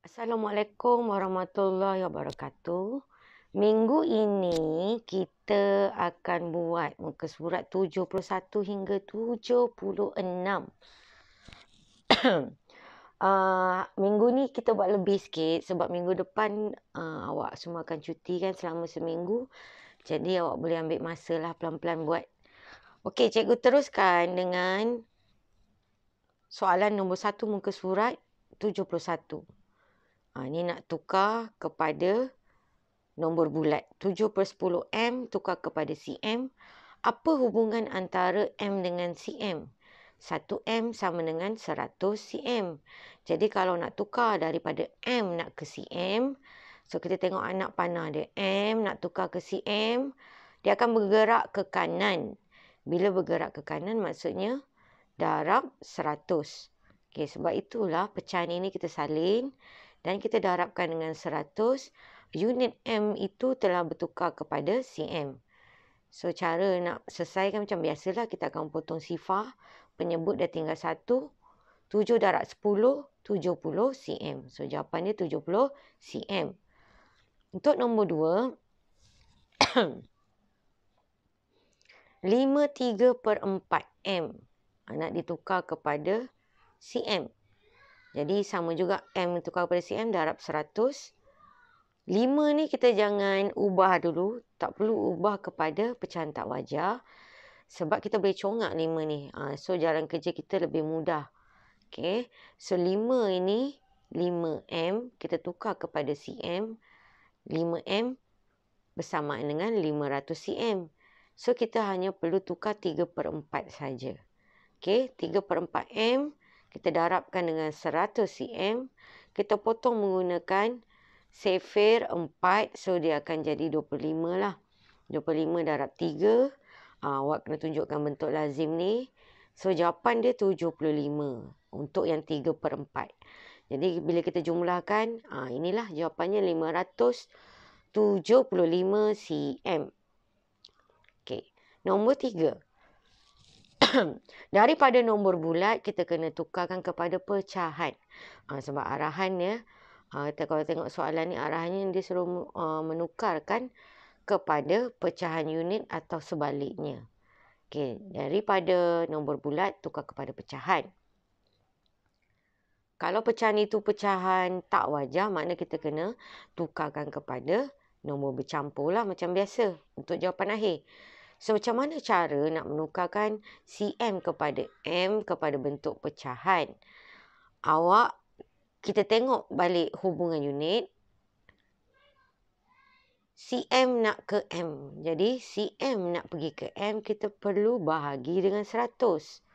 Assalamualaikum warahmatullahi wabarakatuh. Minggu ini kita akan buat muka surat 71 hingga 76. Minggu ni kita buat lebih sikit sebab minggu depan awak semua akan cuti kan selama seminggu. Jadi awak boleh ambil masa lah pelan-pelan buat. Okey, cikgu teruskan dengan soalan nombor 1 muka surat 71. Ni nak tukar kepada nombor bulat. 7/10M tukar kepada cm. Apa hubungan antara M dengan cm? 1M sama dengan 100 cm. Jadi kalau nak tukar daripada M nak ke cm, so kita tengok anak panah dia. M nak tukar ke cm, dia akan bergerak ke kanan. Bila bergerak ke kanan maksudnya darab 100. Okey, sebab itulah pecahan ini kita salin dan kita darabkan dengan 100. Unit M itu telah bertukar kepada cm. So, cara nak selesaikan macam biasalah. Kita akan potong sifar. Penyebut dah tinggal 1. 7 darab 10, 70 cm. So, jawapan dia 70 cm. Untuk nombor 2, 53/4M. Nak ditukar kepada cm. Jadi sama juga M tukar kepada cm darab 100. 5 ni kita jangan ubah dulu. Tak perlu ubah kepada pecahan tak wajar. Sebab kita boleh congak 5 ni. So jalan kerja kita lebih mudah. Okay. So 5 ini 5M. Kita tukar kepada cm. 5M bersamaan dengan 500 cm. So kita hanya perlu tukar 3/4 saja. Okay. 3/4M. Kita darabkan dengan 100 cm. Kita potong menggunakan sifir 4. So, dia akan jadi 25 lah. 25 darab 3. Awak kena tunjukkan bentuk lazim ni. So, jawapan dia 75. Untuk yang 3/4. Jadi, bila kita jumlahkan, inilah jawapannya 575 cm. Okey. Nombor 3. Daripada nombor bulat, kita kena tukarkan kepada pecahan. Sebab arahannya, kita kalau tengok soalan ni, arahannya dia suruh menukarkan kepada pecahan unit atau sebaliknya. Okey, daripada nombor bulat, tukar kepada pecahan. Kalau pecahan itu pecahan tak wajar, makna kita kena tukarkan kepada nombor bercampur lah macam biasa untuk jawapan akhir. So, macam mana cara nak menukarkan cm kepada m kepada bentuk pecahan? Kita tengok balik hubungan unit. Cm nak ke m. Jadi, cm nak pergi ke m, kita perlu bahagi dengan 100.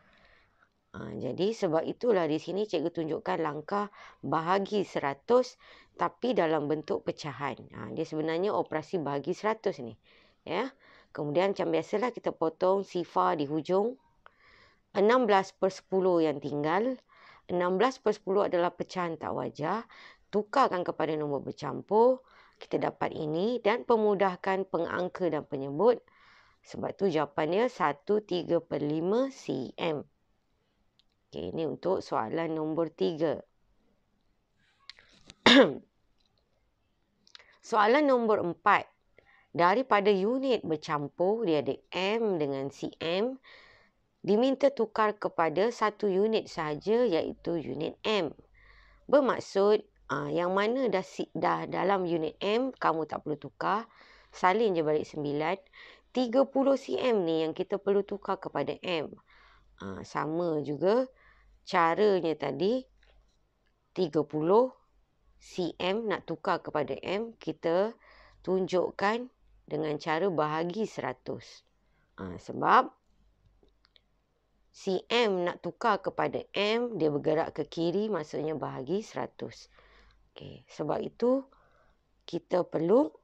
Jadi, sebab itulah di sini cikgu tunjukkan langkah bahagi 100 tapi dalam bentuk pecahan. Dia sebenarnya operasi bahagi 100 ni. Ya. Kemudian macam biasalah kita potong sifar di hujung. 16/10 yang tinggal. 16/10 adalah pecahan tak wajar. Tukarkan kepada nombor bercampur. Kita dapat ini dan pemudahkan pengangka dan penyebut. Sebab tu jawapannya 1/3/5 cm. Okey, ini untuk soalan nombor 3. Soalan nombor 4. Daripada unit bercampur, dia ada M dengan cm. Diminta tukar kepada satu unit sahaja iaitu unit M. Bermaksud, yang mana dah dalam unit M, kamu tak perlu tukar. Salin je balik 9. 30 cm ni yang kita perlu tukar kepada M. Sama juga caranya tadi. 30 cm nak tukar kepada M, kita tunjukkan dengan cara bahagi 100. Sebab cm nak tukar kepada m, dia bergerak ke kiri, maksudnya bahagi 100. Okay. Sebab itu, kita perlu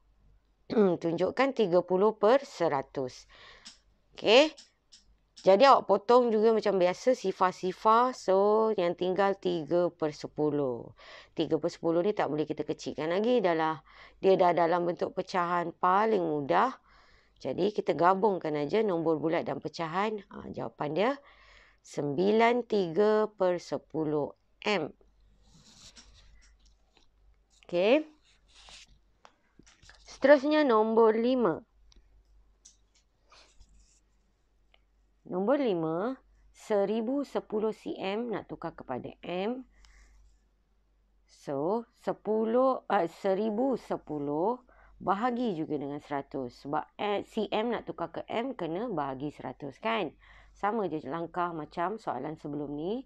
tunjukkan 30/100. Okay. Jadi awak potong juga macam biasa sifar-sifar. So, yang tinggal 3/10. 3/10 ni tak boleh kita kecilkan lagi. Dia dah dalam bentuk pecahan paling mudah. Jadi, kita gabungkan aja nombor bulat dan pecahan. Jawapan dia 93/10M. Okey. Seterusnya nombor 5. Nombor 5, 1010 cm nak tukar kepada M. So, 1010 bahagi juga dengan 100. Sebab cm nak tukar ke M kena bahagi 100 kan. Sama je langkah macam soalan sebelum ni.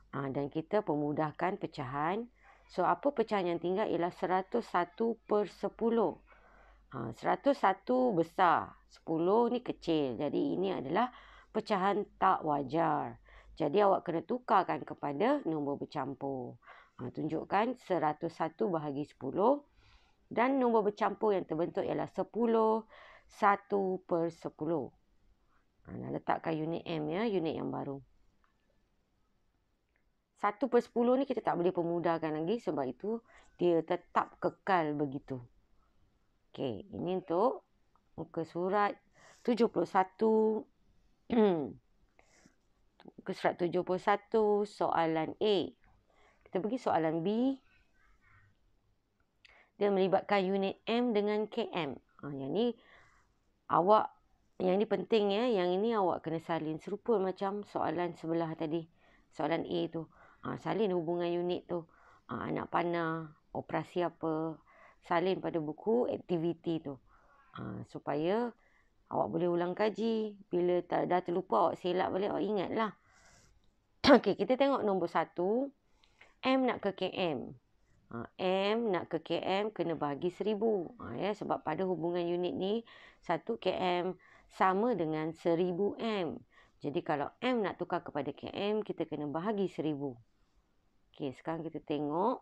Dan kita pemudahkan pecahan. So, apa pecahan yang tinggal ialah 101/10. 101 besar, 10 ni kecil. Jadi, ini adalah pecahan tak wajar. Jadi, awak kena tukarkan kepada nombor bercampur. Tunjukkan 101 bahagi 10. Dan nombor bercampur yang terbentuk ialah 10, 1/10. Nak letakkan unit M ya, unit yang baru. 1/10 ni kita tak boleh pemudahkan lagi sebab itu dia tetap kekal begitu. Okey, ini untuk muka surat 71. Muka surat 71 soalan A. Kita pergi soalan B. Dia melibatkan unit M dengan KM. Yang ni penting ya. Yang ini awak kena salin serupa macam soalan sebelah tadi. Soalan A tu. Salin hubungan unit tu. Anak panah, operasi apa. Salin pada buku aktiviti tu. Supaya awak boleh ulang kaji. Bila dah terlupa awak selak balik, awak ingatlah. Okey, kita tengok nombor 1. M nak ke KM. M nak ke KM kena bahagi 1000. Sebab pada hubungan unit ni 1 KM sama dengan 1000 M. Jadi kalau M nak tukar kepada KM, kita kena bahagi 1000. Okey, sekarang kita tengok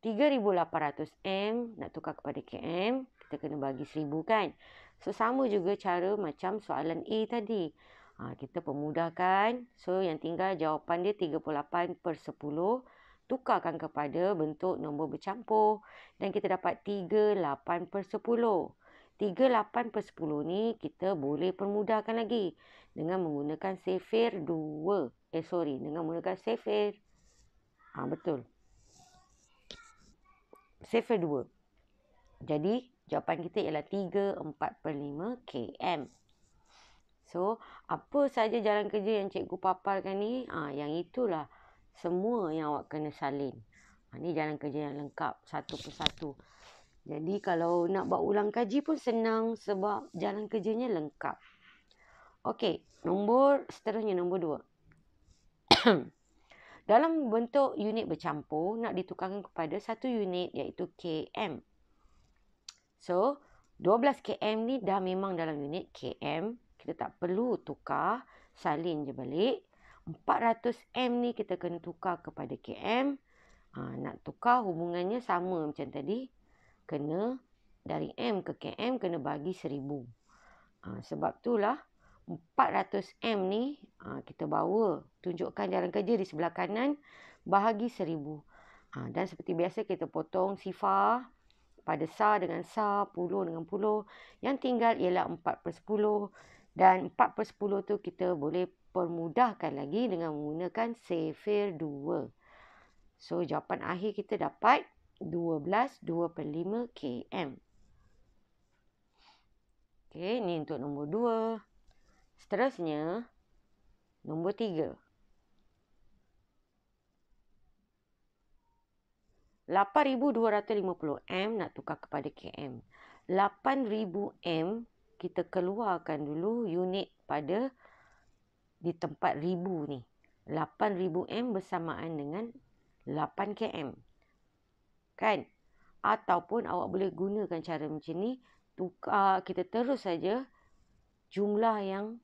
3800 M nak tukar kepada KM, kita kena bahagi 1000 kan. So sama juga cara macam soalan A tadi. Kita pemudahkan. So yang tinggal jawapan dia 38/10. Tukarkan kepada bentuk nombor bercampur. Dan kita dapat 38/10. 38/10 ni kita boleh permudahkan lagi. Dengan menggunakan sifir 2. Dengan menggunakan sifir. Betul. Sifir 2. Jadi jawapan kita ialah 3/4/5 km. So, apa saja jalan kerja yang cikgu paparkan ni, yang itulah semua yang awak kena salin. Ni jalan kerja yang lengkap, satu persatu. Jadi, kalau nak buat ulang kaji pun senang sebab jalan kerjanya lengkap. Okey, seterusnya nombor 2. Dalam bentuk unit bercampur, nak ditukarkan kepada satu unit iaitu km. So, 12 km ni dah memang dalam unit km. Kita tak perlu tukar, salin je balik. 400 M ni kita kena tukar kepada km. Nak tukar hubungannya sama macam tadi. Kena dari M ke km kena bagi 1000. Sebab itulah 400 M ni kita bawa. Tunjukkan jalan kerja di sebelah kanan. Bahagi 1000. Dan seperti biasa kita potong sifar. Pada sa dengan sa, puluh dengan puluh. Yang tinggal ialah 4/10. Dan 4/10 tu kita boleh permudahkan lagi dengan menggunakan sifir 2. So, jawapan akhir kita dapat 12/2/5 km. Okey, ni untuk nombor 2. Seterusnya, nombor 3. 8250 M nak tukar kepada km. 8000 M kita keluarkan dulu unit pada di tempat ribu ni. 8000 M bersamaan dengan 8 km. Kan? Ataupun awak boleh gunakan cara macam ni. Kita terus saja jumlah yang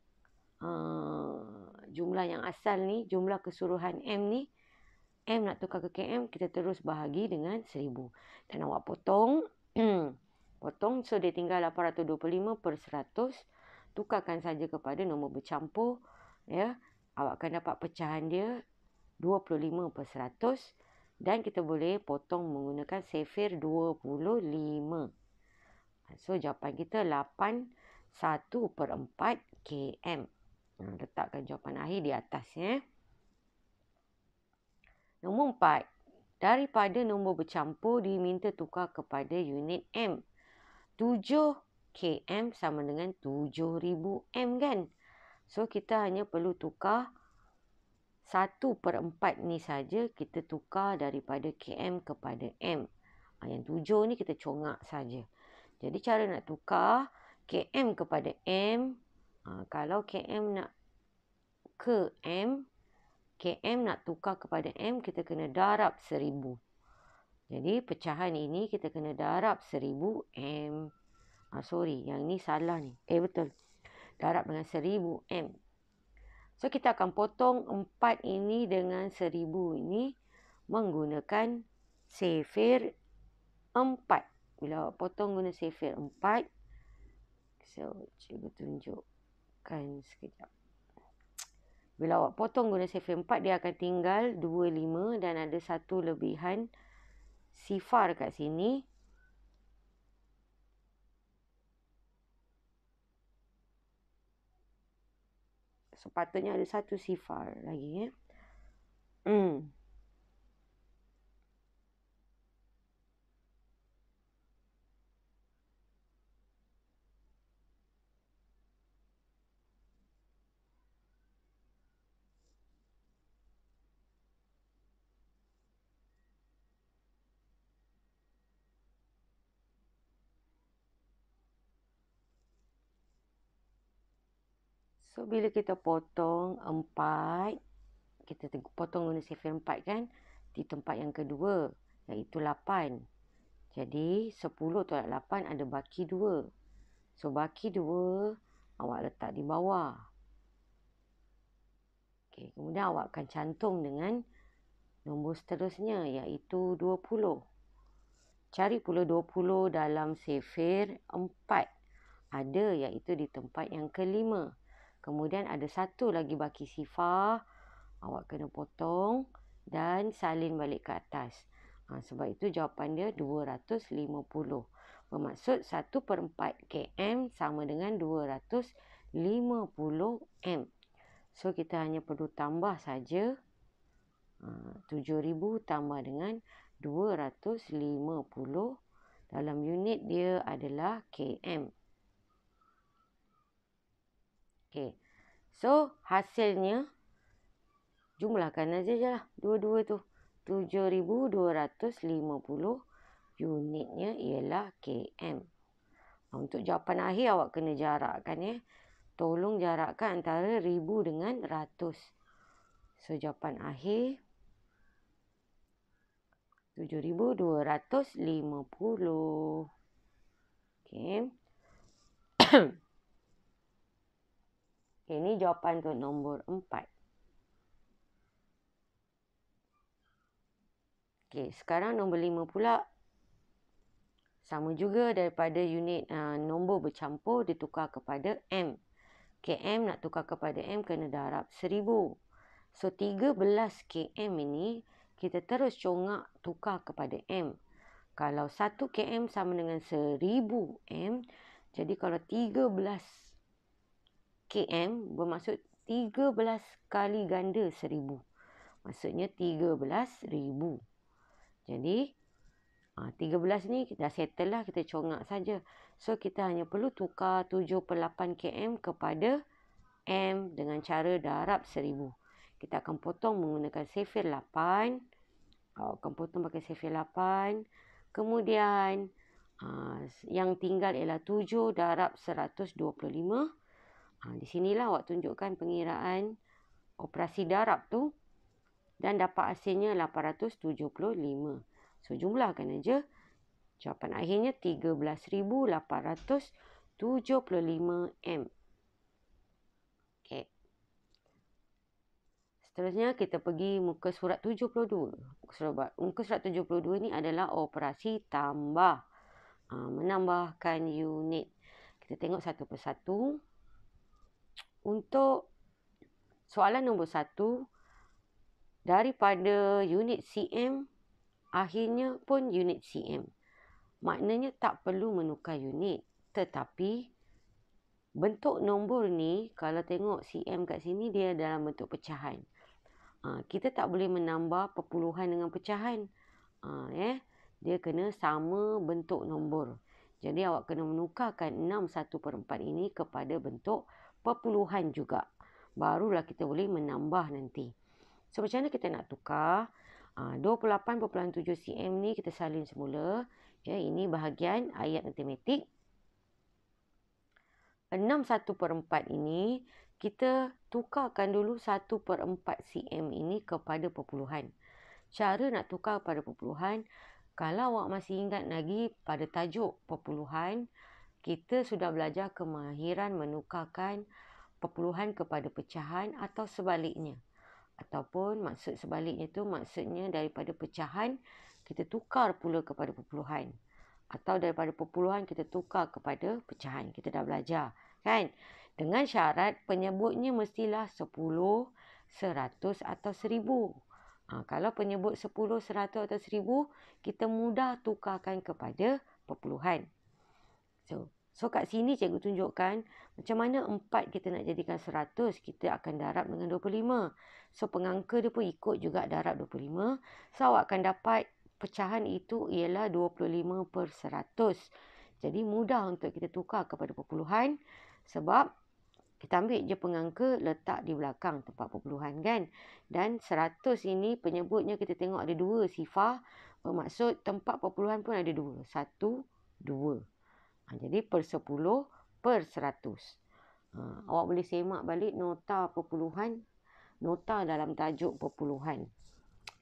asal ni, jumlah keseluruhan M ni. M nak tukar ke km, kita terus bahagi dengan 1000. Dan awak potong. Potong, so dia tinggal 825/100. Tukarkan saja kepada nombor bercampur. Ya, awak akan dapat pecahan dia 25/100. Dan kita boleh potong menggunakan sifir 25. So, jawapan kita 81/4 km. Letakkan jawapan akhir di atas ya. Nombor 4. Daripada nombor bercampur diminta tukar kepada unit M. 7 km sama dengan 7,000 M kan. So kita hanya perlu tukar 1/4 ni saja, kita tukar daripada km kepada M. Yang 7 ni kita congak saja. Jadi cara nak tukar km kepada M, kalau km nak ke M, km nak tukar kepada M, kita kena darab 1000. Jadi pecahan ini kita kena darab 1000 M. Sorry, yang ni salah ni. Betul. Darab dengan 1000 M. So kita akan potong 4 ini dengan 1000 ini menggunakan sifir 4. Bila awak potong guna sifir 4, so cuba tunjukkan sekejap. Bila awak potong guna sifir 4, dia akan tinggal 25 dan ada satu lebihan sifar kat sini. Sepatutnya ada satu sifar lagi. So, bila kita potong 4, kita potong guna sifir 4 kan, di tempat yang kedua, iaitu 8. Jadi, 10 tolak 8 ada baki 2. So, baki 2, awak letak di bawah. Okay, kemudian awak akan cantum dengan nombor seterusnya, iaitu 20. Cari pula 20 dalam sifir 4. Ada, iaitu di tempat yang kelima. Kemudian ada satu lagi baki sifar. Awak kena potong dan salin balik ke atas. Sebab itu jawapan dia 250. Bermaksud 1/4 km sama dengan 250 M. So kita hanya perlu tambah saja 7,000 tambah dengan 250. Dalam unit dia adalah km. Okay. So, hasilnya jumlahkan aja je lah. Dua-dua tu. 7,250 unitnya ialah km. Untuk jawapan akhir awak kena jarakkan. Tolong jarakkan antara 1000 dengan ratus. So, jawapan akhir 7,250. Okay. Ini jawapan untuk nombor 4. Okey, sekarang nombor 5 pula. Sama juga daripada unit nombor bercampur ditukar kepada M. km nak tukar kepada M kena darab 1000. So 13 km ini kita terus congak tukar kepada M. Kalau 1 km sama dengan 1000 M. Jadi kalau 13 km bermaksud 13 kali ganda 1000. Maksudnya 13,000. Jadi 13 ni dah settle lah, kita congak saja. So kita hanya perlu tukar 7/8 km kepada M dengan cara darab 1000. Kita akan potong menggunakan sifir 8. Akan potong pakai sifir 8. Kemudian yang tinggal ialah 7 darab 125. Di sinilah awak tunjukkan pengiraan operasi darab tu. Dan dapat hasilnya 875. So, jumlahkan aja. Jawapan akhirnya 13,875 M. Okay. Seterusnya, kita pergi muka surat 72. Muka surat 72 ni adalah operasi tambah. Menambahkan unit. Kita tengok satu persatu. Untuk soalan nombor 1, daripada unit cm, akhirnya pun unit cm. Maknanya tak perlu menukar unit. Tetapi, bentuk nombor ni, kalau tengok cm kat sini, dia dalam bentuk pecahan. Kita tak boleh menambah perpuluhan dengan pecahan. Dia kena sama bentuk nombor. Jadi awak kena menukarkan 6/1/4 ini kepada bentuk perpuluhan juga. Barulah kita boleh menambah nanti. So macam mana kita nak tukar? 28.7 cm ni kita salin semula. Ini bahagian ayat matematik. 6/1/4 ini kita tukarkan dulu 1/4 cm ini kepada perpuluhan. Cara nak tukar pada perpuluhan, kalau awak masih ingat lagi pada tajuk perpuluhan, kita sudah belajar kemahiran menukarkan perpuluhan kepada pecahan atau sebaliknya. Ataupun maksud sebaliknya tu maksudnya daripada pecahan kita tukar pula kepada perpuluhan. Atau daripada perpuluhan kita tukar kepada pecahan. Kita dah belajar kan? Dengan syarat penyebutnya mestilah 10, 100 atau 1000. Kalau penyebut 10, 100 atau 1000, kita mudah tukarkan kepada perpuluhan. So kat sini cikgu tunjukkan macam mana 4 kita nak jadikan 100. Kita akan darab dengan 25. So pengangka dia pun ikut juga darab 25. So awak akan dapat pecahan itu ialah 25/100. Jadi mudah untuk kita tukar kepada perpuluhan. Sebab kita ambil je pengangka, letak di belakang tempat perpuluhan kan. Dan 100 ini penyebutnya kita tengok ada 2 sifar. Bermaksud tempat perpuluhan pun ada 2. 1, 2. Jadi per 10 per 100. Awak boleh semak balik nota perpuluhan. Nota dalam tajuk perpuluhan.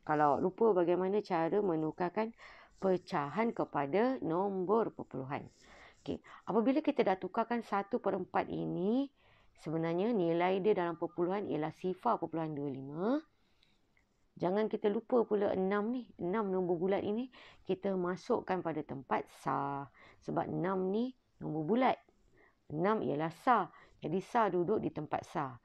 Kalau lupa bagaimana cara menukarkan pecahan kepada nombor perpuluhan. Okey, apabila kita dah tukarkan 1/4 ini, sebenarnya nilai dia dalam perpuluhan ialah 0.25. Jangan kita lupa pula 6 ni. 6 nombor bulat ini kita masukkan pada tempat sar. Sebab 6 ni nombor bulat. 6 ialah sar. Jadi sar duduk di tempat sar.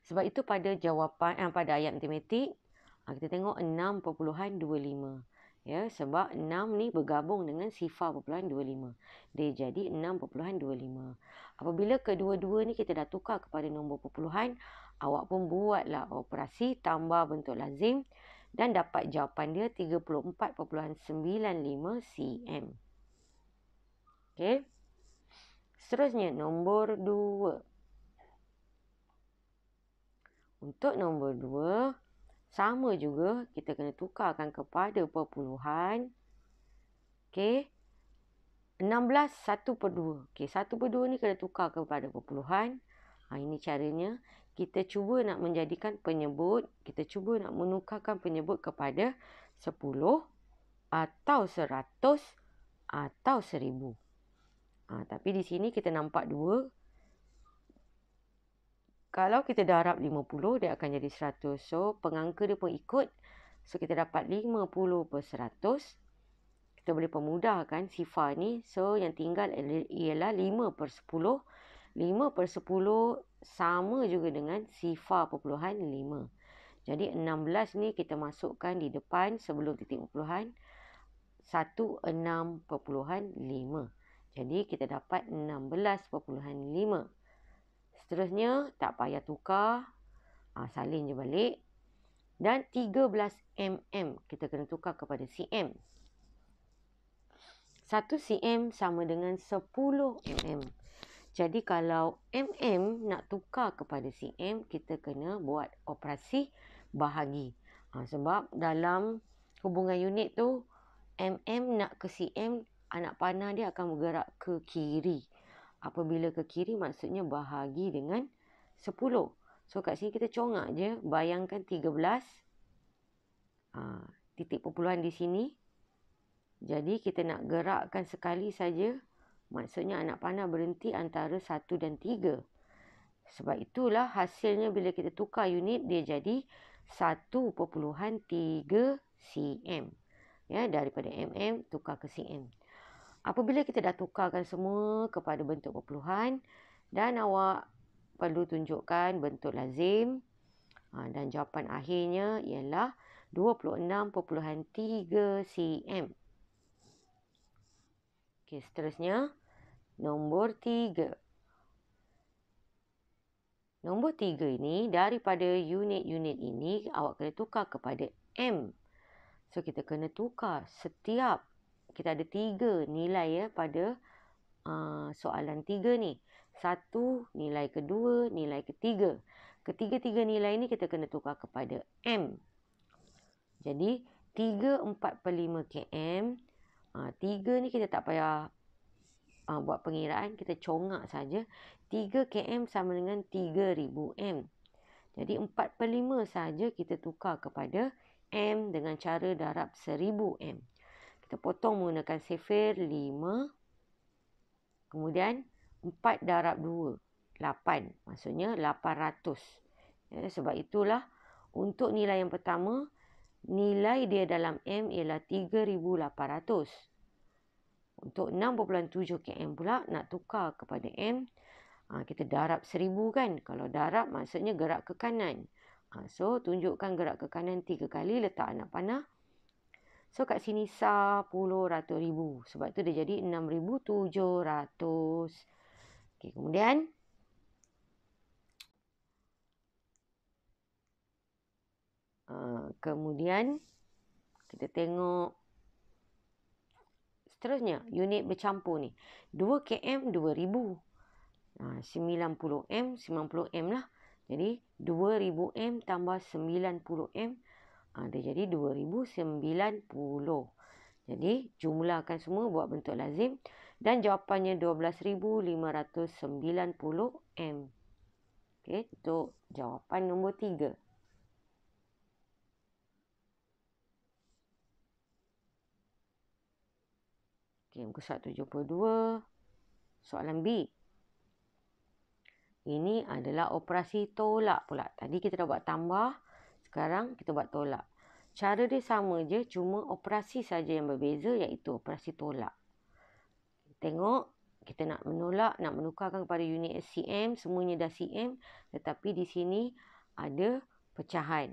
Sebab itu pada jawapan pada ayat matematik kita tengok 6.25. Sebab 6 ni bergabung dengan 0.25. Dia jadi 6.25. Apabila kedua-dua ni kita dah tukar kepada nombor perpuluhan, awak pun buatlah operasi tambah bentuk lazim dan dapat jawapan dia 34.95 cm. Okey. Seterusnya nombor 2. Untuk nombor 2, sama juga kita kena tukarkan kepada perpuluhan. Okey. 16 1/2. Okey, 1/2 ni kena tukar kepada perpuluhan. Ini caranya. Kita cuba nak menjadikan penyebut. Kita cuba nak menukarkan penyebut kepada 10 atau 100 atau 1000. Tapi di sini kita nampak 2. Kalau kita darab 50, dia akan jadi 100. So, pengangka dia pun ikut. So, kita dapat 50/100. Kita boleh pemudahkan sifar ni. So, yang tinggal ialah 5/10. 5/10 sama juga dengan sifar perpuluhan 5. Jadi, 16 ni kita masukkan di depan sebelum titik perpuluhan. 16/5. Jadi, kita dapat 16/5. Seterusnya, tak payah tukar. Salin je balik. Dan 13 mm kita kena tukar kepada cm. 1 cm sama dengan 10 mm. Jadi kalau mm nak tukar kepada cm, kita kena buat operasi bahagi. Sebab dalam hubungan unit tu, mm nak ke cm, anak panah dia akan bergerak ke kiri. Apabila ke kiri maksudnya bahagi dengan 10. So kat sini kita congak je. Bayangkan 13. Titik perpuluhan di sini. Jadi kita nak gerakkan sekali saja. Maksudnya anak panah berhenti antara 1 dan 3. Sebab itulah hasilnya bila kita tukar unit dia jadi 1.3 cm. Daripada mm tukar ke cm. Apabila kita dah tukarkan semua kepada bentuk perpuluhan dan awak perlu tunjukkan bentuk lazim dan jawapan akhirnya ialah 26.3 cm. Okey, seterusnya nombor 3. Nombor 3 ini daripada unit-unit ini awak kena tukar kepada m. So, kita kena tukar setiap. Kita ada 3 nilai ya pada soalan 3 ni. 1, nilai kedua, nilai ketiga. Ketiga-tiga nilai ni kita kena tukar kepada M. Jadi, 3/4/5 km. 3 ni kita tak payah buat pengiraan. Kita congak saja. 3 km sama dengan 3000 M. Jadi, 4/5 saja kita tukar kepada M dengan cara darab 1000 M. Kita potong menggunakan sifir 5. Kemudian 4 darab 2, 8. Maksudnya 800. Ya, sebab itulah untuk nilai yang pertama, nilai dia dalam M ialah 3800. Untuk 6.7 km pula nak tukar kepada M, kita darab 1000 kan. Kalau darab maksudnya gerak ke kanan. So tunjukkan gerak ke kanan 3 kali, letak anak panah. So kat sini 10 ratus ribu. Sebab tu dia jadi 6,700. Okey, kemudian kita tengok seterusnya unit bercampur ni. 2 km 2000. 90 M 90 M lah. Jadi 2000 M tambah 90 M. Dia jadi 2090. Jadi jumlahkan semua buat bentuk lazim. Dan jawapannya 12,590 M. Okey, untuk jawapan nombor 3. Okey, muka surat 72. Soalan B. Ini adalah operasi tolak pula. Tadi kita dah buat tambah. Sekarang kita buat tolak. Cara dia sama je. Cuma operasi saja yang berbeza, iaitu operasi tolak. Tengok. Kita nak menolak, nak menukarkan kepada unit cm. Semuanya dah cm. Tetapi di sini ada pecahan.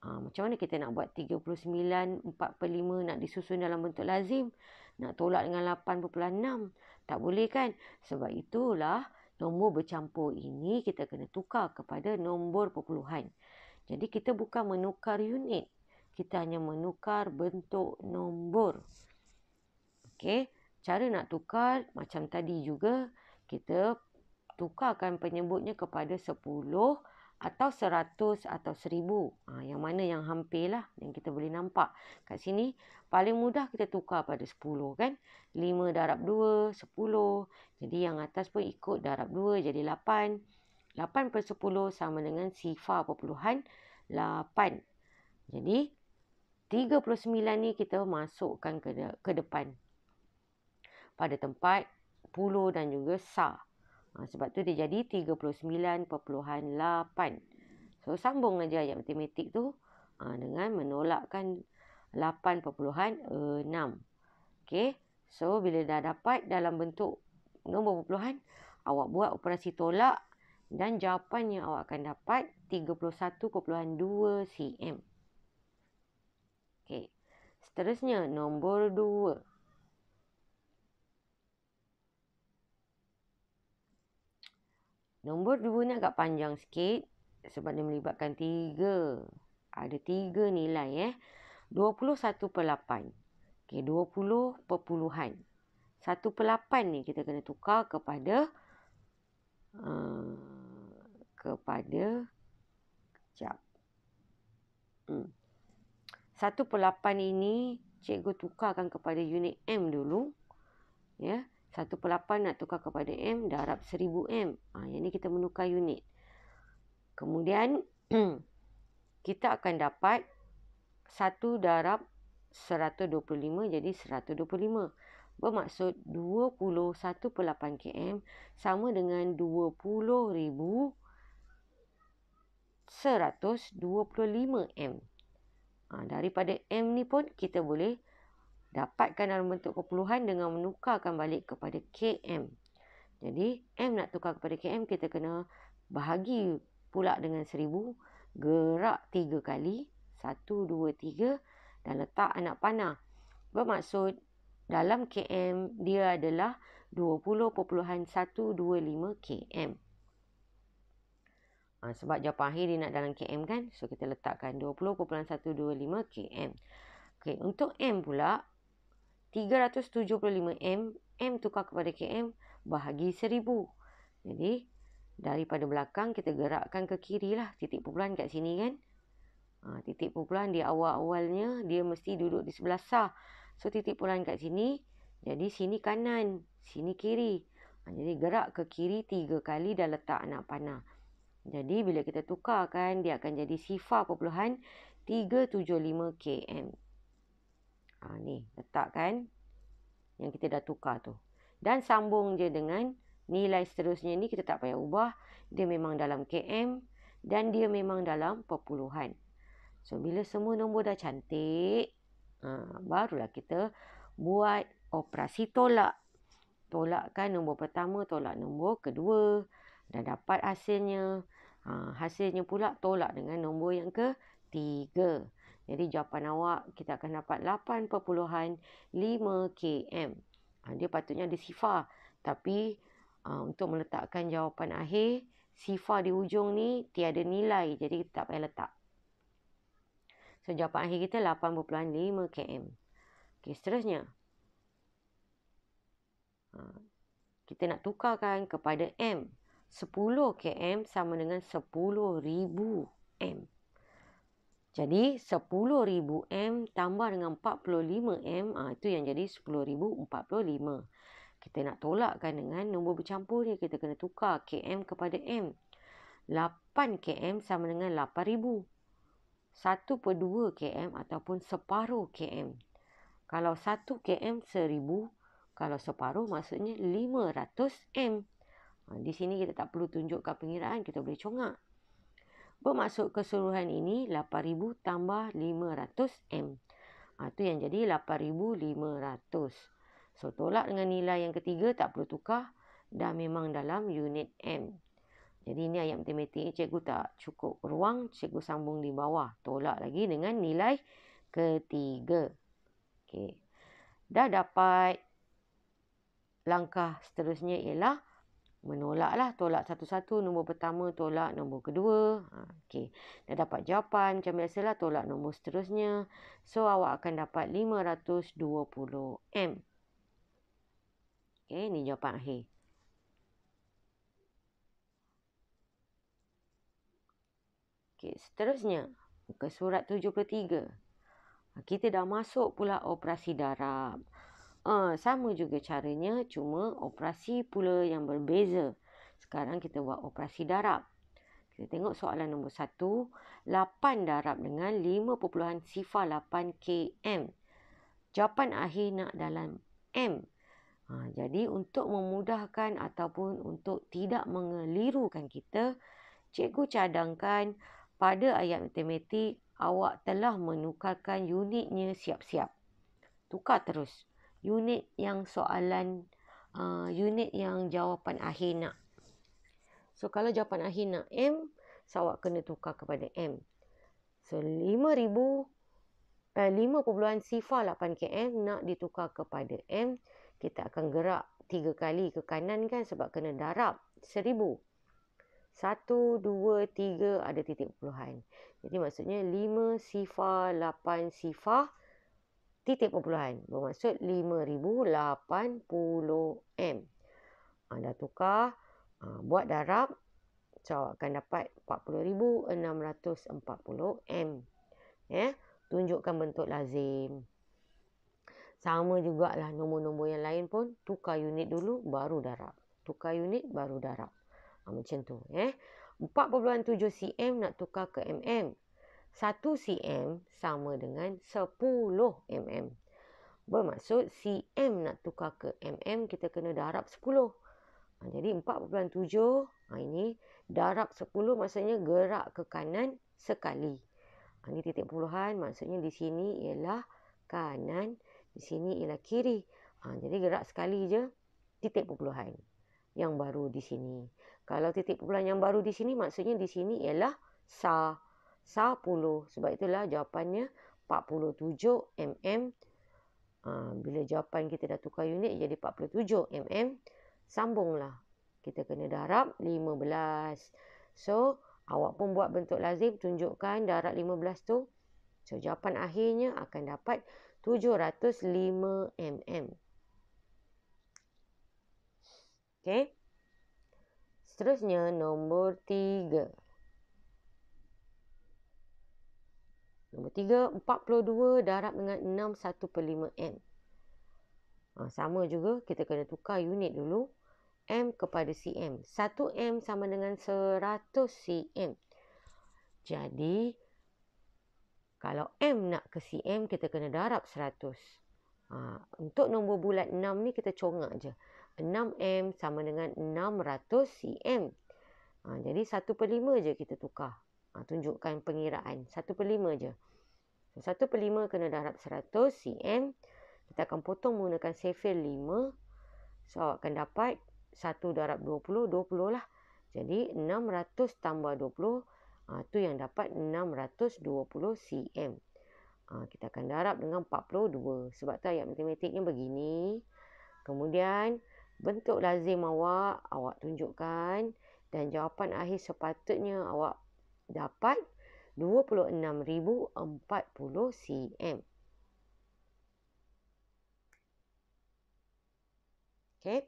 Macam mana kita nak buat 39/4/5 nak disusun dalam bentuk lazim? Nak tolak dengan 8.6. Tak boleh kan? Sebab itulah nombor bercampur ini kita kena tukar kepada nombor perpuluhan. Jadi kita bukan menukar unit. Kita hanya menukar bentuk nombor. Okey. Cara nak tukar macam tadi juga. Kita tukarkan penyebutnya kepada 10 atau 100 atau 1000. Yang mana yang hampir lah. Yang kita boleh nampak. Kat sini paling mudah kita tukar pada 10 kan. 5 darab 2, 10. Jadi yang atas pun ikut darab 2 jadi 8. 8/10 sama dengan sifar perpuluhan 8. Jadi 39 ni kita masukkan ke depan. Pada tempat puluh dan juga sar. Sebab tu dia jadi 39.8. So sambung aja ayat matematik tu dengan menolakkan 8.6. Okey. So, bila dah dapat dalam bentuk nombor perpuluhan, awak buat operasi tolak dan jawapannya awak akan dapat 31.2 cm. Okey. Seterusnya, nombor 2. Nombor 2 ni agak panjang sikit sebab dia melibatkan 3. Ada 3 nilai 21/8. Okey, 20 perpuluhan. 1/8 ni kita kena tukar kepada sekejap. 1/8 ini cikgu tukarkan kepada unit M dulu. Ya, 1/8 nak tukar kepada M, darab 1000 M. Yang ni kita menukar unit. Kemudian kita akan dapat 1 darab 125 jadi 125. Bermaksud 21/8 km sama dengan 20,125 M. Daripada M ni pun kita boleh dapatkan dalam bentuk perpuluhan dengan menukarkan balik kepada km. Jadi M nak tukar kepada km, kita kena bahagi pula dengan 1000. Gerak 3 kali. 1, 2, 3. Dan letak anak panah. Bermaksud dalam km dia adalah 20.125 km. Sebab jawapan akhir dia nak dalam km kan. So kita letakkan 20.125 km. Okey, untuk M pula, 375 M, M tukar kepada km, bahagi 1000. Jadi, daripada belakang kita gerakkan ke kiri lah. Titik perpuluhan kat sini kan. Titik perpuluhan di awal-awalnya, dia mesti duduk di sebelah sah. So, titik perpuluhan kat sini, jadi sini kanan, sini kiri. Jadi, gerak ke kiri 3 kali dah letak anak panah. Jadi, bila kita tukarkan, dia akan jadi sifar perpuluhan 375 km. Ni, letakkan yang kita dah tukar tu. Dan sambung je dengan nilai seterusnya ni, kita tak payah ubah. Dia memang dalam km dan dia memang dalam perpuluhan. So, bila semua nombor dah cantik, barulah kita buat operasi tolak. Tolakkan nombor pertama, tolak nombor kedua. Dah dapat hasilnya. Hasilnya pula tolak dengan nombor yang ketiga. Jadi jawapan awak kita akan dapat 8.5 km. Dia patutnya ada sifar. Tapi untuk meletakkan jawapan akhir, sifar di hujung ni tiada nilai. Jadi kita tak payah letak. So jawapan akhir kita 8.5 km. Okey, seterusnya. Kita nak tukarkan kepada M. 10 km sama dengan 10,000 M. Jadi 10,000 M tambah dengan 45 M, itu yang jadi 10,045. Kita nak tolakkan dengan nombor bercampur ni, kita kena tukar km kepada M. 8 km sama dengan 8,000. 1/2 km ataupun separuh km. Kalau 1 km 1,000, kalau separuh maksudnya 500 M. Di sini kita tak perlu tunjukkan pengiraan, kita boleh congak. Bermaksud keseluruhan ini 8,000 tambah 500 M. Itu yang jadi 8,500. So, tolak dengan nilai yang ketiga, tak perlu tukar. Dah memang dalam unit M. Jadi, ini ayat matematik. Cikgu tak cukup ruang. Cikgu sambung di bawah. Tolak lagi dengan nilai ketiga. Okey. Dah dapat. Langkah seterusnya ialah menolak lah. Tolak satu-satu. Nombor pertama tolak nombor kedua. Okey. Dah dapat jawapan. Macam biasalah tolak nombor seterusnya. So, awak akan dapat 520 M. Okey, ni jawapan akhir. Okey, seterusnya. Muka surat 73. Kita dah masuk pula operasi darab. Sama juga caranya, cuma operasi pula yang berbeza. Sekarang kita buat operasi darab. Kita tengok soalan nombor 1. 8 darab dengan 5.08 km. Jawapan akhir nak dalam M. Jadi untuk memudahkan ataupun untuk tidak mengelirukan kita, cikgu cadangkan pada ayat matematik awak telah menukarkan unitnya siap-siap. Tukar terus. Unit yang soalan, unit yang jawapan akhir nak. So, kalau jawapan akhir nak M, so awak kena tukar kepada M. So, 5.08 km nak ditukar kepada M. Kita akan gerak 3 kali ke kanan kan sebab kena darab 1,000. 1, 2, 3 ada titik perpuluhan. Jadi maksudnya 5 sifar 8 sifar titik perpuluhan. Bermaksud 5,080 M. Dah tukar. Buat darab. So, akan dapat 40,640 M. Tunjukkan bentuk lazim. Sama jugalah nombor-nombor yang lain pun. Tukar unit dulu, baru darab. Tukar unit, baru darab. Macam tu. 4.7 cm nak tukar ke mm. 1 cm sama dengan 10 mm. Bermaksud cm nak tukar ke mm, kita kena darab 10. Jadi 4.7, ini darab 10 maksudnya gerak ke kanan sekali. Ini titik perpuluhan, maksudnya di sini ialah kanan, di sini ialah kiri. Jadi gerak sekali je titik perpuluhan yang baru di sini. Kalau titik perpuluhan yang baru di sini, maksudnya di sini ialah sah 10. Sebab itulah jawapannya 47 mm. Bila jawapan kita dah tukar unit jadi 47 mm. Sambunglah. Kita kena darab 15. So, awak pun buat bentuk lazim. Tunjukkan darab 15 tu. So, jawapan akhirnya akan dapat 705 mm. Okey. Seterusnya, nombor 3. Nombor 3, 42 darab dengan 6 1/5 M. Sama juga, kita kena tukar unit dulu. M kepada cm. 1 M sama dengan 100 cm. Jadi, kalau M nak ke cm, kita kena darab 100. Untuk nombor bulat 6 ni, kita congak je. 6M sama dengan 600 cm. Jadi, 1/5 je kita tukar. Tunjukkan pengiraan. 1/5 je. So, 1/5 kena darab 100 cm. Kita akan potong menggunakan sifir 5. So, awak akan dapat 1 darab 20, 20 lah. Jadi, 600 tambah 20, tu yang dapat 620 cm. Kita akan darab dengan 42. Sebab tu ayat matematiknya begini. Kemudian, bentuk lazim awak tunjukkan. Dan jawapan akhir sepatutnya awak dapat 26,040 cm. Okey.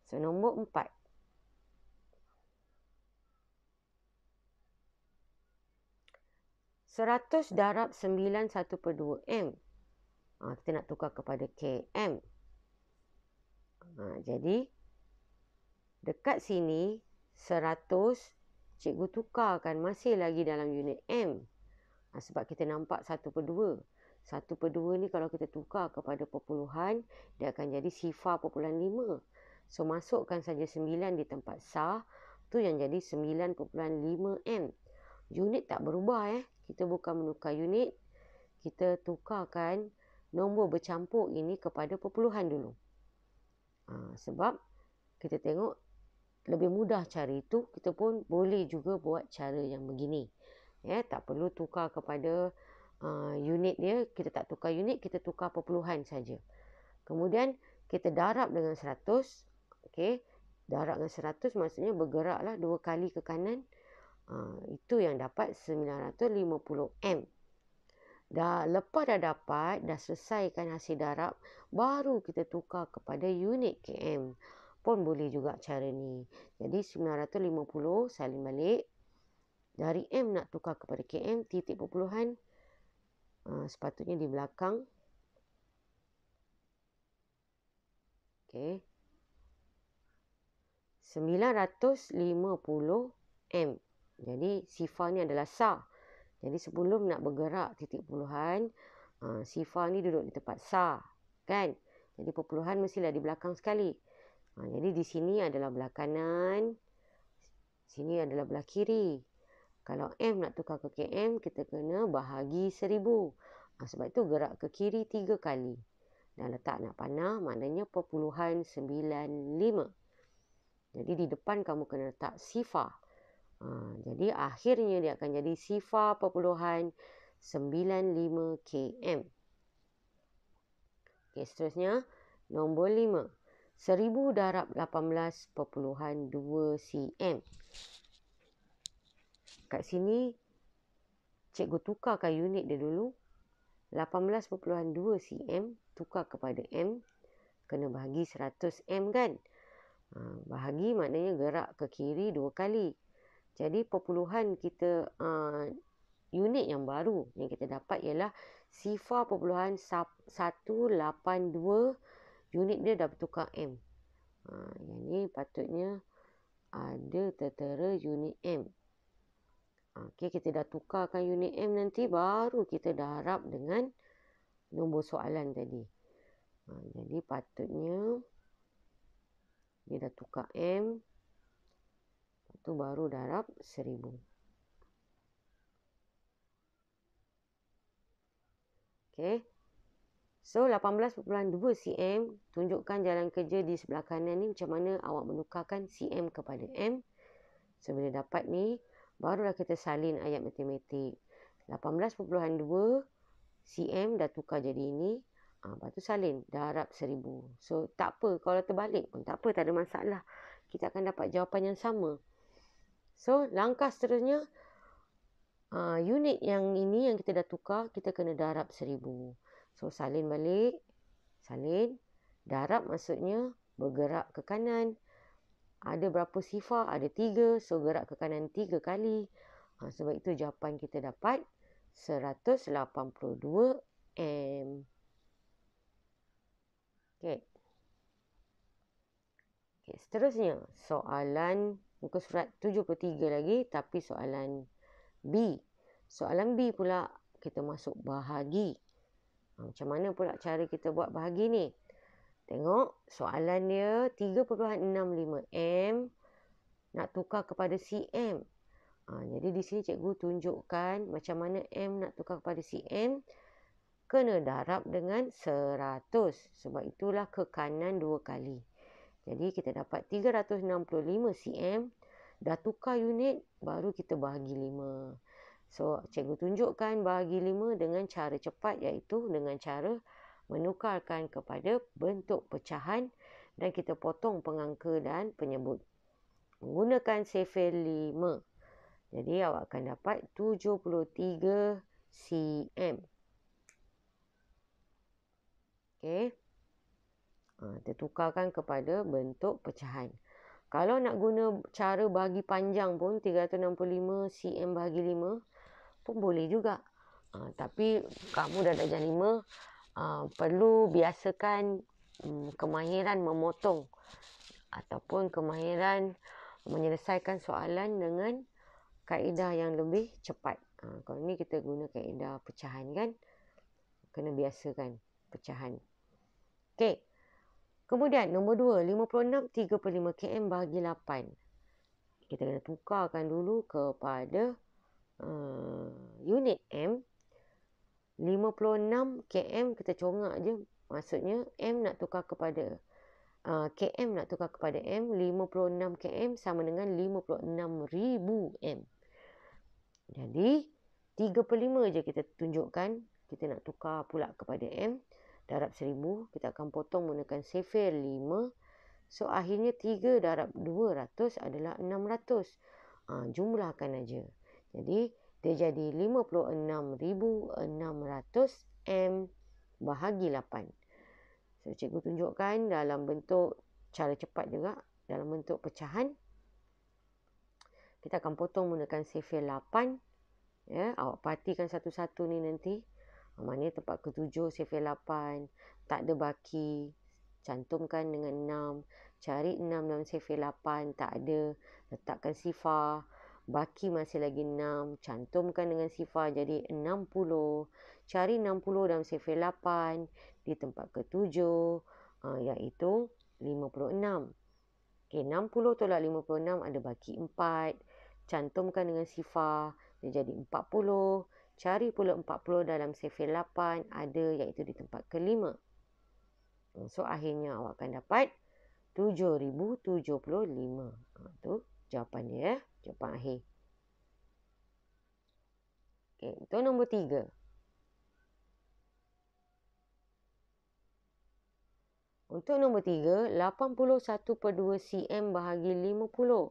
So, nombor 4. Seratus darab 9 1/2 M. Kita nak tukar kepada km. Jadi, dekat sini 100 cikgu tukarkan masih lagi dalam unit M. Sebab kita nampak 1/2. 1/2 ni kalau kita tukar kepada perpuluhan, dia akan jadi sifar perpuluhan 5. So, masukkan saja 9 di tempat sah. Tu yang jadi 9,5 M. Unit tak berubah. Kita bukan menukar unit. Kita tukarkan nombor bercampur ini kepada perpuluhan dulu. Sebab kita tengok lebih mudah cara itu. Kita pun boleh juga buat cara yang begini. Tak perlu tukar kepada unit dia. Kita tak tukar unit, kita tukar perpuluhan saja. Kemudian kita darab dengan 100. Okey. Darab dengan 100 maksudnya bergeraklah 2 kali ke kanan. Itu yang dapat 950 M. Lepas dah dapat, dah selesaikan hasil darab, baru kita tukar kepada unit km. Pun boleh juga cara ni. Jadi 950 salin balik. Dari M nak tukar kepada km, titik perpuluhan sepatutnya di belakang. Okey. 950 M. Jadi, sifar ni adalah sah. Jadi, sebelum nak bergerak titik perpuluhan, sifar ni duduk di tempat sah. Kan? Jadi, perpuluhan mestilah di belakang sekali. Jadi, di sini adalah belah kanan. Sini adalah belah kiri. Kalau M nak tukar ke km, kita kena bahagi 1000. Sebab itu gerak ke kiri 3 kali. Dan letak nak panah, maknanya perpuluhan 95. Jadi, di depan kamu kena letak sifar. Jadi akhirnya dia akan jadi sifar perpuluhan 95 km. Okey, seterusnya nombor 5. 1000 darab 18,2 cm. Kat sini cikgu tukarkan unit dia dulu. 18,2 cm tukar kepada M. Kena bahagi 100 M kan. Bahagi maknanya gerak ke kiri 2 kali. Jadi perpuluhan kita, unit yang baru yang kita dapat ialah sifar perpuluhan 182. Unit dia dah bertukar M. Yang ni patutnya ada tertera unit M. Okey, kita dah tukarkan unit M nanti, baru kita darab dengan nombor soalan tadi. Jadi patutnya dia dah tukar M. Tu baru darab 1000. Okey. So, 18,2 cm. Tunjukkan jalan kerja di sebelah kanan ni macam mana awak menukarkan cm kepada M. So, bila dapat ni, barulah kita salin ayat matematik. 18,2 cm dah tukar jadi ini. Lepas tu salin, darab 1000. So, tak apa. Kalau terbalik pun tak apa, tak ada masalah. Kita akan dapat jawapan yang sama. So, langkah seterusnya, Unit yang ini yang kita dah tukar, kita kena darab 1000. So, salin balik. Salin. Darab maksudnya bergerak ke kanan. Ada berapa sifar? Ada 3. So, gerak ke kanan 3 kali. Sebab itu jawapan kita dapat 182 M. Okay. Okay, seterusnya, soalan muka surat 73 lagi, tapi soalan B. Soalan B pula, kita masuk bahagi. Macam mana pula cara kita buat bahagi ni? Tengok, soalan dia 3.65 M nak tukar kepada cm. Jadi di sini cikgu tunjukkan macam mana M nak tukar kepada cm. Kena darab dengan 100. Sebab itulah ke kanan 2 kali. Jadi kita dapat 365 cm. Dah tukar unit, baru kita bahagi 5. So, cikgu tunjukkan bahagi 5 dengan cara cepat, iaitu dengan cara menukarkan kepada bentuk pecahan dan kita potong pengangka dan penyebut. Menggunakan sifar 5. Jadi, awak akan dapat 73 cm. Okey. Kita tukarkan kepada bentuk pecahan. Kalau nak guna cara bahagi panjang pun 365 cm bahagi 5 pun boleh juga. Tapi kamu dah darjah 5, perlu biasakan kemahiran memotong ataupun kemahiran menyelesaikan soalan dengan kaedah yang lebih cepat. Kalau ni kita guna kaedah pecahan kan. Kena biasakan pecahan. Okey. Kemudian nombor 2, 56 3/5 km bahagi 8. Kita kena tukarkan dulu kepada unit M. 56 km kita congak je. Maksudnya M nak tukar kepada km nak tukar kepada M. 56 km sama dengan 56,000 M. Jadi 3/5 je kita tunjukkan. Kita nak tukar pula kepada M. Darab 1000. Kita akan potong menggunakan sifar 5. So, akhirnya 3 darab 200 adalah 600. Jumlahkan aja. Jadi, dia jadi 56,600 M bahagi 8. So, cikgu tunjukkan dalam bentuk cara cepat juga. Dalam bentuk pecahan. Kita akan potong menggunakan sifar 8. Ya, awak perhatikan satu-satu ni nanti. Mana tempat ke-7 sifar 8. Tak ada baki. Cantumkan dengan 6. Cari 6 dalam sifar 8. Tak ada. Letakkan sifar. Baki masih lagi 6. Cantumkan dengan sifar jadi 60. Cari 60 dalam sifar 8. Di tempat ke-7. Iaitu 56. Okay, 60 tolak 56 ada baki 4. Cantumkan dengan sifar. Dia jadi 40. Cari pula 40 dalam sifar 8 ada iaitu di tempat ke-5. So, akhirnya awak akan dapat 7,075. Itu jawapan dia. Jawapan akhir. Okay, itu nombor 3. Untuk nombor 3, 81/2 cm bahagi 50.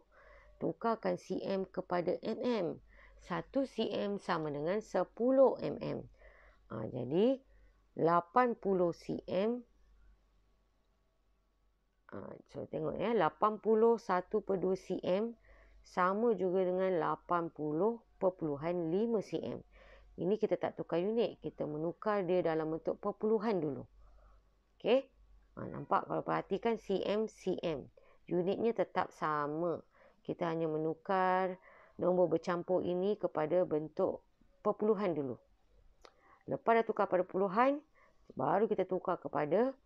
Tukarkan cm kepada mm. 1 cm sama dengan 10 mm. Jadi 80 cm. So tengok ya, 81/2 cm sama juga dengan 80.5 cm. Ini kita tak tukar unit, kita menukar dia dalam bentuk perpuluhan dulu. Okey. Nampak kalau perhatikan cm. Unitnya tetap sama. Kita hanya menukar nombor bercampur ini kepada bentuk perpuluhan dulu. Lepas dah tukar perpuluhan, baru kita tukar kepada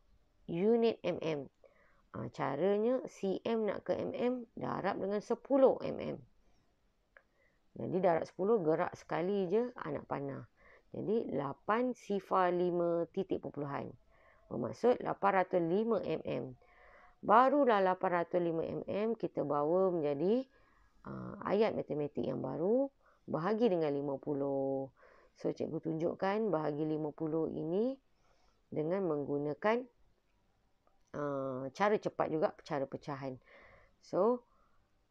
unit mm. Caranya cm nak ke mm, darab dengan 10 mm. Jadi darab 10 gerak sekali je anak panah. Jadi 8 sifar 5 titik perpuluhan. Bermaksud 805 mm. Barulah 805 mm kita bawa menjadi ayat matematik yang baru, bahagi dengan 50. So, cikgu tunjukkan bahagi 50 ini dengan menggunakan cara cepat juga, cara pecahan. So,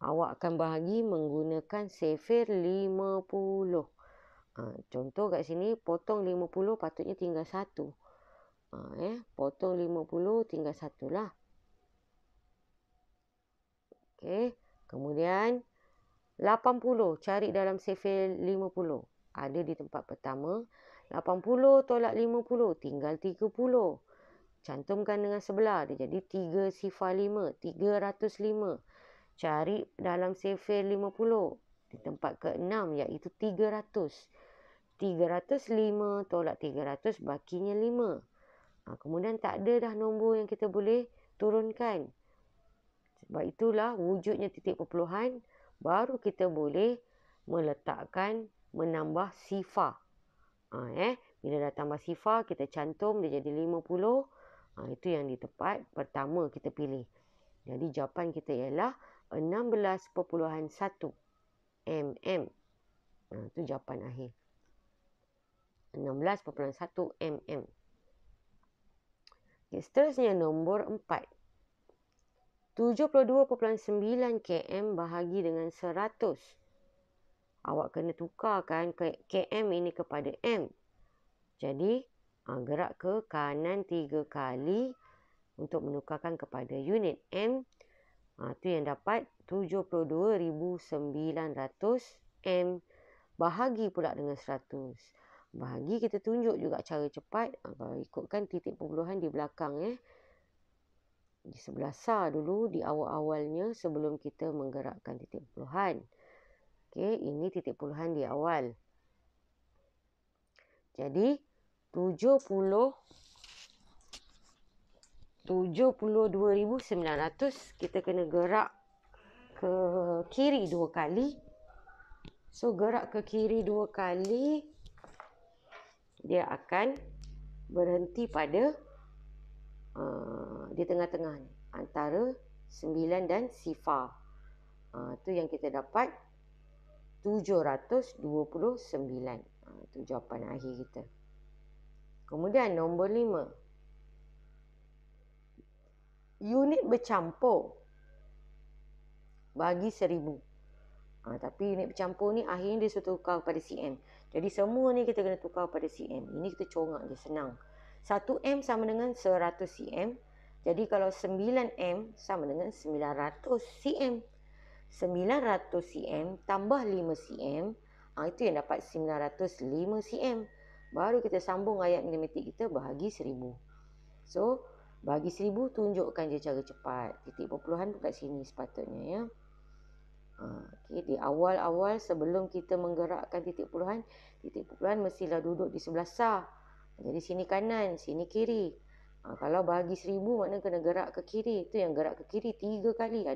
awak akan bahagi menggunakan sifar 50. Contoh kat sini, potong 50 patutnya tinggal 1. Potong 50 tinggal 1 lah. Okey. Kemudian 80 cari dalam sifir 50. Ada di tempat pertama. 80 tolak 50 tinggal 30. Cantumkan dengan sebelah. Dia jadi 3 sifar 5. 305. Cari dalam sifir 50. Di tempat ke-6 iaitu 300. 305 tolak 300 bakinya 5. Kemudian tak ada dah nombor yang kita boleh turunkan. Sebab itulah wujudnya titik perpuluhan. Baru kita boleh meletakkan, menambah sifar. Bila dah tambah sifar, kita cantum dia jadi 50. Itu yang di tempat pertama kita pilih. Jadi jawapan kita ialah 16.1 mm. Itu jawapan akhir. 16.1 mm. Okay, seterusnya nombor 4. 72.9 km bahagi dengan 100. Awak kena tukarkan km ini kepada m. Jadi, gerak ke kanan 3 kali untuk menukarkan kepada unit m. Itu yang dapat 72,900 m bahagi pula dengan 100. Bahagi kita tunjuk juga cara cepat. Kalau ikutkan titik perpuluhan di belakang. Di sebelah sar dulu di awal-awalnya sebelum kita menggerakkan titik perpuluhan. Okey, ini titik perpuluhan di awal. Jadi 72,900 kita kena gerak ke kiri 2 kali. So gerak ke kiri 2 kali, dia akan berhenti pada di tengah-tengah ni, antara 9 dan sifar. Itu yang kita dapat 729. Itu jawapan akhir kita. Kemudian nombor 5. Unit bercampur bagi 1000. Tapi unit bercampur ni akhirnya dia suruh tukar pada cm. Jadi semua ni kita kena tukar pada cm. Ini kita corak je, senang. 1m sama dengan 100 cm. Jadi kalau 9m sama dengan 900 cm. 900 cm tambah 5 cm. Itu yang dapat 905 cm. Baru kita sambung ayat matematik kita bahagi 1000. So, bagi 1000 tunjukkan je cara cepat. Titik perpuluhan tu kat sini sepatutnya ya. Okay, di awal-awal sebelum kita menggerakkan titik perpuluhan mestilah duduk di sebelah sar. Jadi sini kanan, sini kiri. Kalau bahagi 1000 maknanya kena gerak ke kiri. Itu yang gerak ke kiri 3 kali.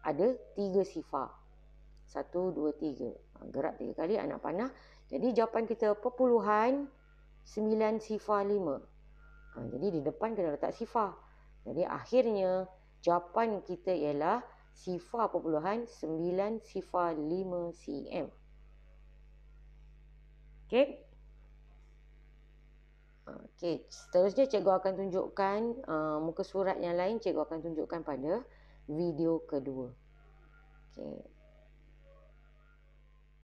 Ada 3 sifar. 1, 2, 3. Gerak 3 kali anak panah. Jadi jawapan kita perpuluhan 9 sifar 5. Jadi di depan kena letak sifar. Jadi akhirnya jawapan kita ialah sifar perpuluhan 9 sifar 5 cm. Okey. Seterusnya cikgu akan tunjukkan muka surat yang lain. Cikgu akan tunjukkan pada video kedua. Okey.